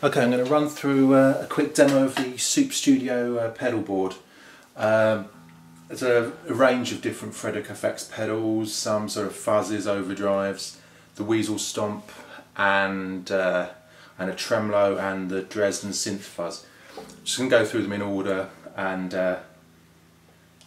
Okay, I'm going to run through a quick demo of the Soup Studio pedal board. There's a range of different Fredric Effects pedals, some sort of fuzzes, overdrives, the Weasel Stomp, and a Tremolo, and the Dresden Synth Fuzz. Just going to go through them in order and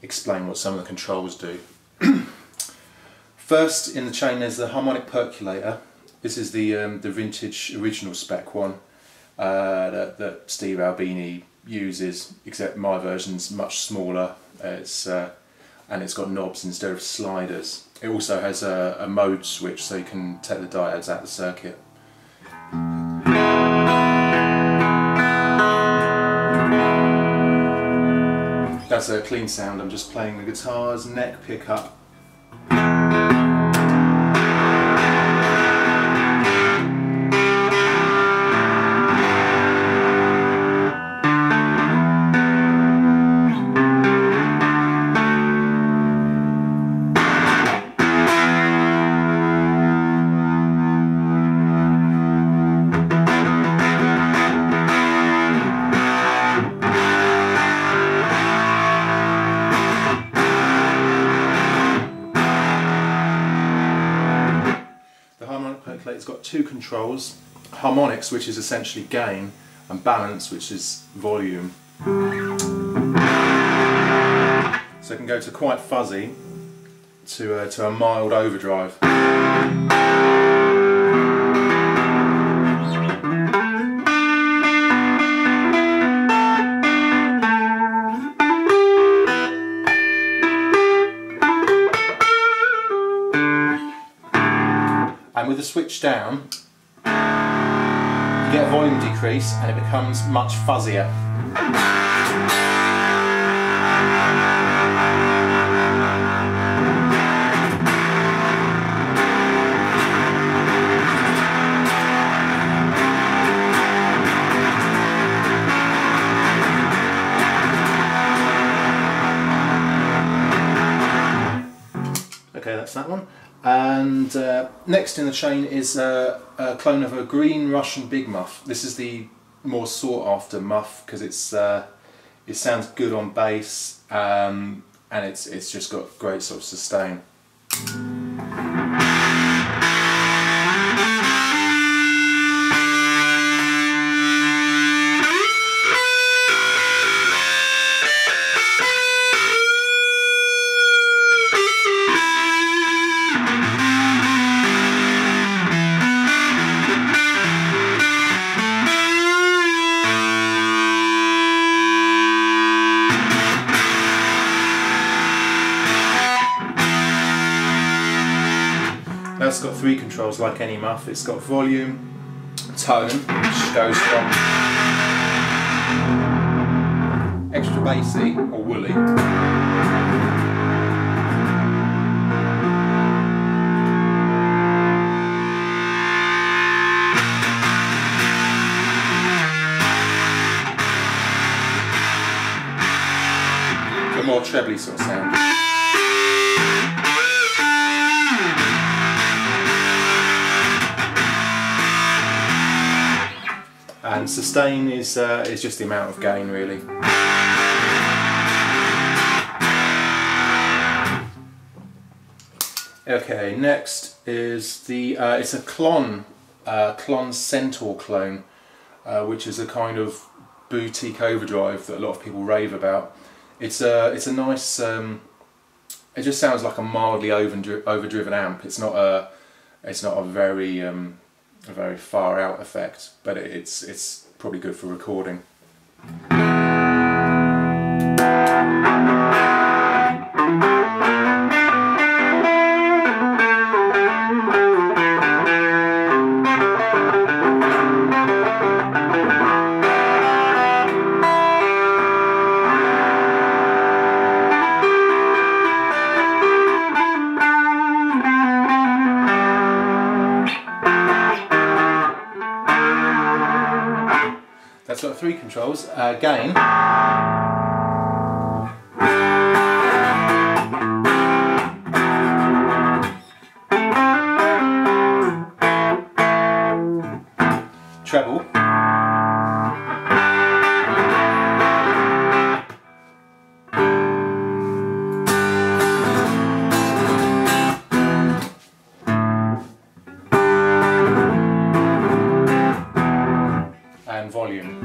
explain what some of the controls do. First in the chain there's the Harmonic Percolator. This is the vintage original spec one that Steve Albini uses, except my version's much smaller. And it's got knobs instead of sliders. It also has a mode switch, so you can take the diodes out of the circuit. That's a clean sound. I'm just playing the guitars, neck pickup. It's got two controls: harmonics, which is essentially gain, and balance, which is volume. So it can go to quite fuzzy to a mild overdrive. And with the switch down, you get a volume decrease and it becomes much fuzzier. Okay, that's that one. And next in the chain is a clone of a green Russian big muff. This is the more sought after muff because it sounds good on bass, and it's just got great sort of sustain. It's got three controls like any muff. It's got volume, tone, which goes from extra bassy or woolly to a more trebly sort of sound. And sustain is just the amount of gain, really. Okay, next is the it's a Klon Centaur clone, which is a kind of boutique overdrive that a lot of people rave about. It's a nice. It just sounds like a mildly overdriven amp. It's not a very far out effect, but it's probably good for recording. That's got three controls. Gain, treble, volume.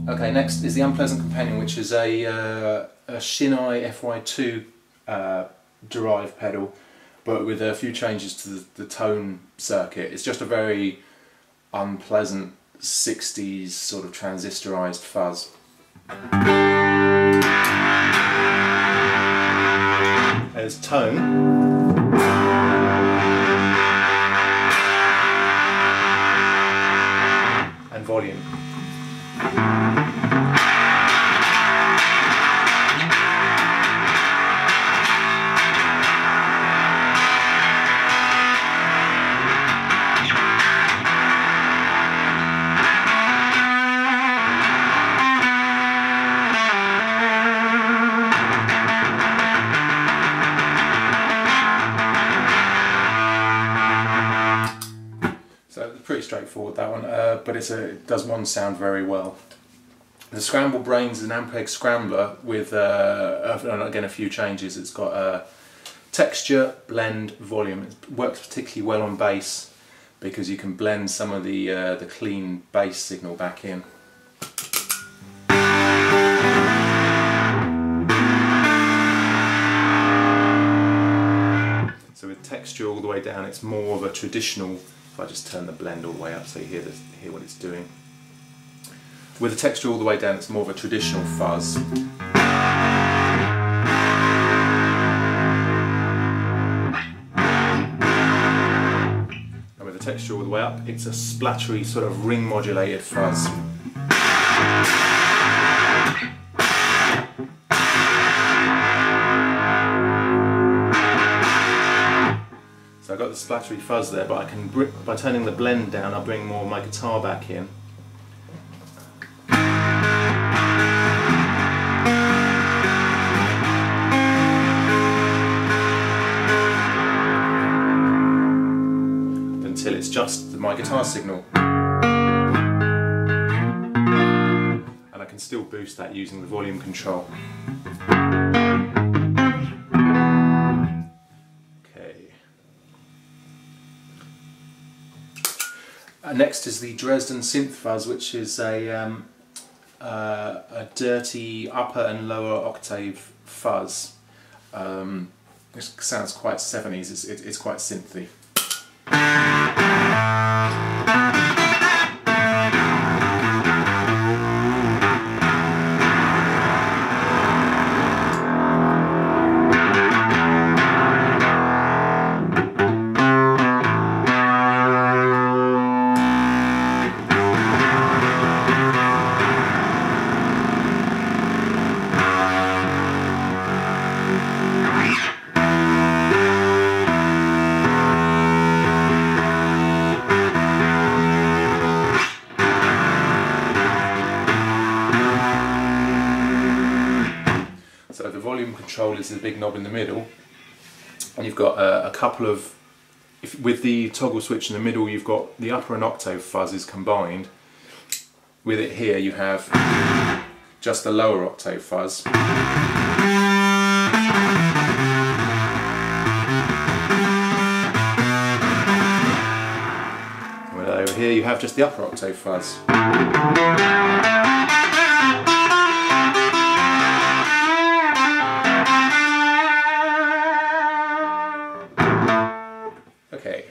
Okay, next is the Unpleasant Companion, which is a Shinai FY2 derived pedal, but with a few changes to the tone circuit. It's just a very unpleasant 60s sort of transistorized fuzz. There's tone. And volume. So pretty straightforward, that one, but it does one sound very well. The Scrambled Brainz is an Ampeg scrambler with again a few changes. It's got texture, blend, volume. It works particularly well on bass because you can blend some of the clean bass signal back in. So with texture all the way down, it's more of a traditional. If I just turn the blend all the way up so you hear what it's doing. With the texture all the way down, it's more of a traditional fuzz. And with the texture all the way up, it's a splattery sort of ring modulated fuzz. So I've got the splattery fuzz there, but I can, by turning the blend down, I'll bring more of my guitar back in. Until it's just my guitar signal. And I can still boost that using the volume control. Next is the Dresden Synth Fuzz, which is a dirty upper and lower octave fuzz. It sounds quite 70s, it's quite synthy. So the volume control is the big knob in the middle, and you've got a couple of, with the toggle switch in the middle, you've got the upper and octave fuzzes combined. With it here you have just the lower octave fuzz. And with over here you have just the upper octave fuzz. Okay,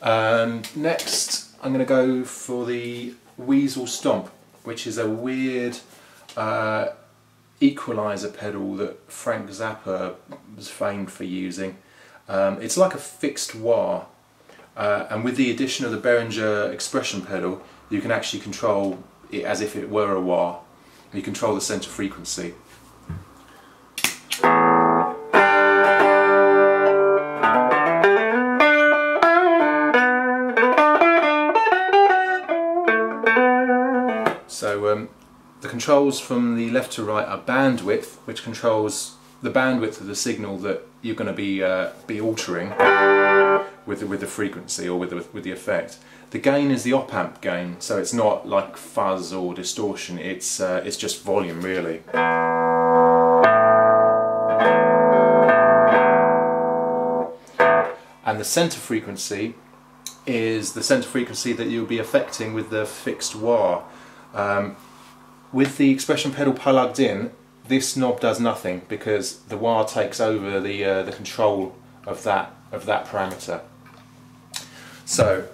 and next I'm going to go for the Weasel Stomp, which is a weird equalizer pedal that Frank Zappa was famed for using. It's like a fixed wah, and with the addition of the Behringer expression pedal you can actually control it as if it were a wah. You control the center frequency. So the controls from the left to right are bandwidth, which controls the bandwidth of the signal that you're going to be altering. with the frequency or with the effect. The gain is the op-amp gain, so it's not like fuzz or distortion. It's just volume really. And the center frequency is the center frequency that you'll be affecting with the fixed wah. With the expression pedal plugged in, this knob does nothing because the wah takes over the control of that parameter. So.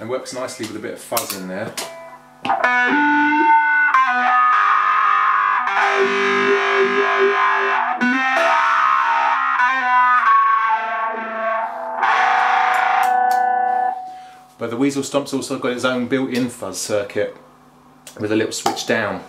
And works nicely with a bit of fuzz in there. But the Weasel Stomp's also got its own built-in fuzz circuit with a little switch down.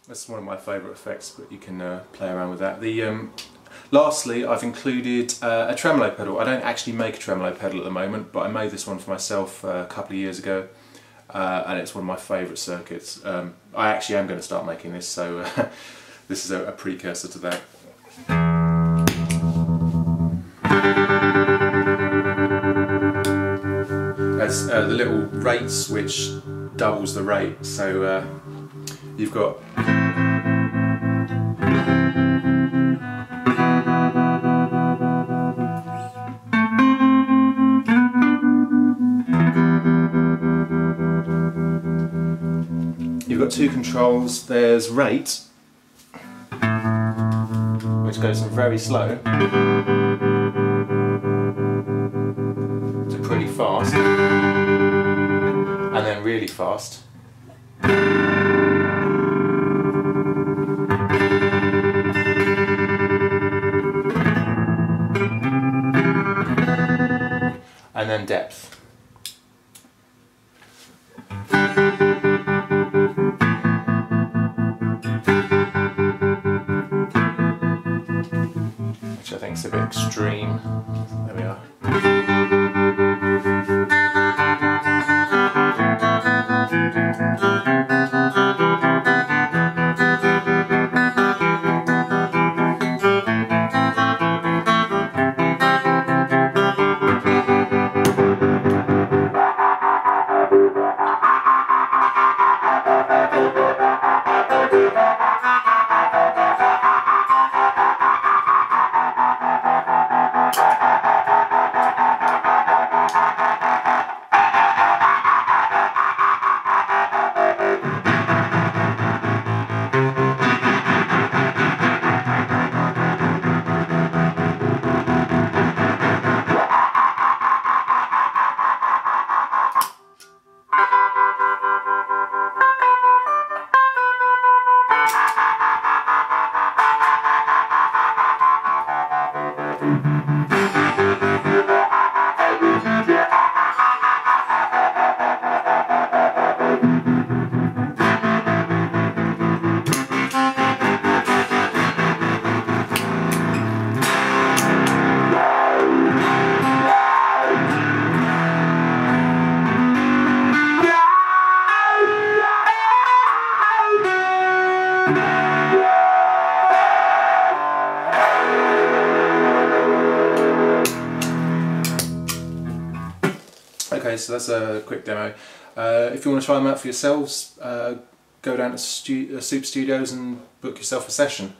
That's one of my favourite effects, but you can play around with that. Lastly, I've included a tremolo pedal. I don't actually make a tremolo pedal at the moment, but I made this one for myself a couple of years ago, and it's one of my favourite circuits. I actually am going to start making this, so this is a precursor to that. As the little rate switch doubles the rate, so you've got two controls. There's rate, which goes from very slow to pretty fast, and then really fast. And then depth. Which I think is a bit extreme. There we are. Okay, so that's a quick demo. If you want to try them out for yourselves, go down to Soup Studios and book yourself a session.